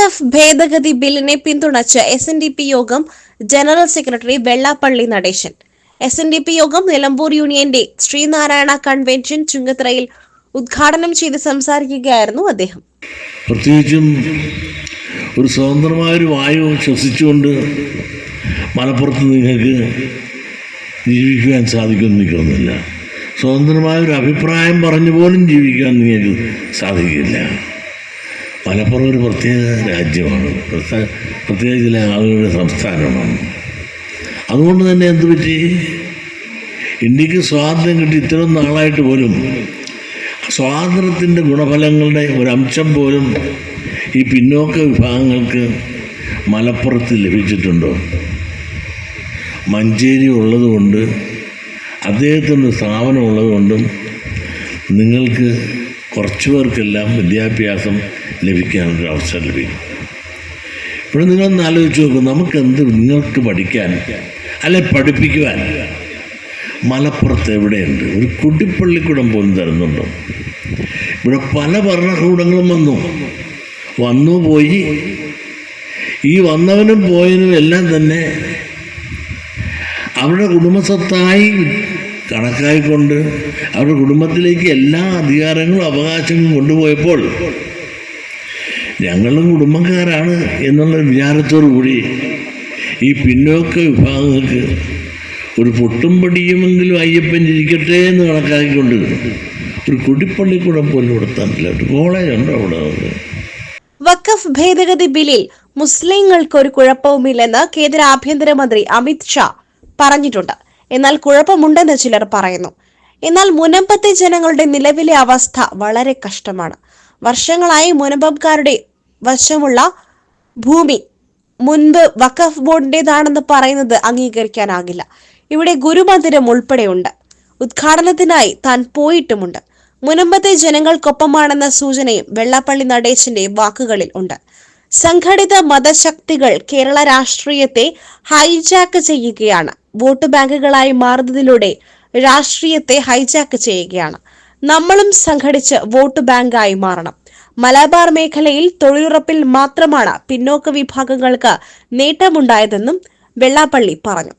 വഖഫ് ഭേദഗതി ബില്ലിനെ പിന്തുണച്ച് SNDP യോഗം general secretary Vellappally Natesan. SNDP യോഗം നിലമ്പൂർ യൂണിയന്റെ ശ്രീനാരായണ കൺവെൻഷൻ ചുങ്കത്തറയിൽ ഉദ്ഘാടനം ചെയ്ത് സംസാരിക്കുകയായിരുന്നു അദ്ദേഹം. പ്രത്യേകിച്ചും ഒരു സ്വതന്ത്രമായ ഒരു വായു ശ്വസിച്ചുകൊണ്ട് മലപ്പുറത്ത് നിങ്ങൾക്ക് ജീവിക്കുവാൻ സാധിക്കുമെന്ന് എനിക്കൊന്നുമില്ല. സ്വതന്ത്രമായ ഒരു അഭിപ്രായം പറഞ്ഞു പോലും ജീവിക്കാൻ നിങ്ങൾക്ക് സാധിക്കില്ല. മലപ്പുറം ഒരു പ്രത്യേക രാജ്യമാണ്, പ്രത്യേക ചില ആളുകളുടെ സംസ്ഥാനമാണ്. അതുകൊണ്ട് തന്നെ എന്ത് പറ്റി, ഇന്ത്യക്ക് സ്വാതന്ത്ര്യം കിട്ടി ഇത്രയും നാളായിട്ട് പോലും സ്വാതന്ത്ര്യത്തിൻ്റെ ഗുണഫലങ്ങളുടെ ഒരംശം പോലും ഈ പിന്നോക്ക വിഭാഗങ്ങൾക്ക് മലപ്പുറത്ത് ലഭിച്ചിട്ടുണ്ടോ? മഞ്ചേരി ഉള്ളതുകൊണ്ട്, അദ്ദേഹത്തിൻ്റെ സ്ഥാപനം ഉള്ളതുകൊണ്ടും നിങ്ങൾക്ക് കുറച്ചു പേർക്കെല്ലാം വിദ്യാഭ്യാസം ലഭിക്കാനൊരു അവസരം ലഭിക്കും. ഇവിടെ നിങ്ങളൊന്ന് ആലോചിച്ച് നോക്കും, നമുക്കെന്ത് നിങ്ങൾക്ക് പഠിക്കാൻ അല്ലെ പഠിപ്പിക്കുവാൻ മലപ്പുറത്ത് എവിടെയുണ്ട്? ഒരു കുടിപ്പള്ളിക്കൂടം പോലും തരുന്നുണ്ടോ? ഇവിടെ പല ഭരണകൂടങ്ങളും വന്നു പോയി. ഈ വന്നവനും പോയതിനും എല്ലാം തന്നെ അവരുടെ കുടുംബസ്വത്തായി കണക്കായിക്കൊണ്ട് അവരുടെ കുടുംബത്തിലേക്ക് എല്ലാ അധികാരങ്ങളും അവകാശങ്ങളും കൊണ്ടുപോയപ്പോൾ ഞങ്ങളും കുടുംബക്കാരാണ് എന്നുള്ള വിചാരത്തോടു കൂടി ഈ പിന്നോക്ക വിഭാഗങ്ങൾക്ക് ഒരു പൊട്ടും പടിയുമെങ്കിലും അയ്യപ്പൻ ഇരിക്കട്ടെ എന്ന് കണക്കാക്കിക്കൊണ്ട് ഒരു കുടിപ്പള്ളിക്കൂടം പോലും കൊടുത്താനില്ല. ഒരു കോളേജ് ഉണ്ടോ അവിടെ? വഖഫ് ഭേദഗതി ബില്ലിൽ മുസ്ലിങ്ങൾക്ക് ഒരു കുഴപ്പവുമില്ലെന്ന് കേന്ദ്ര ആഭ്യന്തരമന്ത്രി അമിത് ഷാ പറഞ്ഞിട്ടുണ്ട്. എന്നാൽ കുഴപ്പമുണ്ടെന്ന് ചിലർ പറയുന്നു. എന്നാൽ മുനമ്പത്തെ ജനങ്ങളുടെ നിലവിലെ അവസ്ഥ വളരെ കഷ്ടമാണ്. വർഷങ്ങളായി മുനമ്പംകാരുടെ വശമുള്ള ഭൂമി മുൻപ് വഖഫ് ബോർഡിന്റേതാണെന്ന് പറയുന്നത് അംഗീകരിക്കാനാകില്ല. ഇവിടെ ഗുരുമന്ദിരം ഉൾപ്പെടെയുണ്ട്. ഉദ്ഘാടനത്തിനായി താൻ പോയിട്ടുമുണ്ട്. മുനമ്പത്തെ ജനങ്ങൾക്കൊപ്പമാണെന്ന സൂചനയും വെള്ളാപ്പള്ളി നടേശന്റെ വാക്കുകളിൽ ഉണ്ട്. സംഘടിത മതശക്തികൾ കേരള രാഷ്ട്രീയത്തെ ഹൈജാക്ക് ചെയ്യുകയാണ്. വോട്ട് ബാങ്കുകളായി മാറുന്നതിലൂടെ രാഷ്ട്രീയത്തെ ഹൈജാക്ക് ചെയ്യുകയാണ്. നമ്മളും സംഘടിച്ച് വോട്ട് ബാങ്കായി മാറണം. മലബാർ മേഖലയിൽ തൊഴിലുറപ്പിൽ മാത്രമാണ് പിന്നോക്ക വിഭാഗങ്ങൾക്ക് നേട്ടമുണ്ടായതെന്നും വെള്ളാപ്പള്ളി പറഞ്ഞു.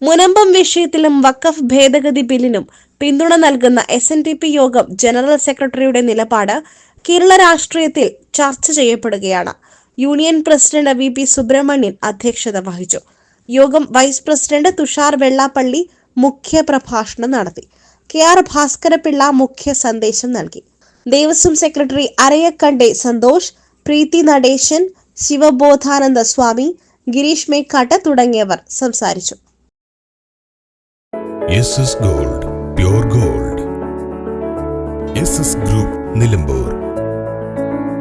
മുനമ്പം വിഷയത്തിലും വഖഫ് ഭേദഗതി ബില്ലിനും പിന്തുണ നൽകുന്ന SNDP യോഗം ജനറൽ സെക്രട്ടറിയുടെ നിലപാട് കേരള രാഷ്ട്രീയത്തിൽ ചർച്ച ചെയ്യപ്പെടുകയാണ്. യൂണിയൻ പ്രസിഡന്റ് VP സുബ്രഹ്മണ്യൻ അധ്യക്ഷത വഹിച്ചു. യോഗം വൈസ് പ്രസിഡന്റ് തുഷാർ വെള്ളാപ്പള്ളി മുഖ്യ പ്രഭാഷണം നടത്തി. KR ഭാസ്കരപിള്ള മുഖ്യ സന്ദേശം നൽകി. ദേവസ്വം സെക്രട്ടറി അരയക്കണ്ടെ സന്തോഷ്, പ്രീതി നടേശൻ, ശിവബോധാനന്ദ സ്വാമി, ഗിരീഷ് മേക്കാട്ട് തുടങ്ങിയവർ സംസാരിച്ചു. SS Gold, Pure Gold. SS Group, Nilambur.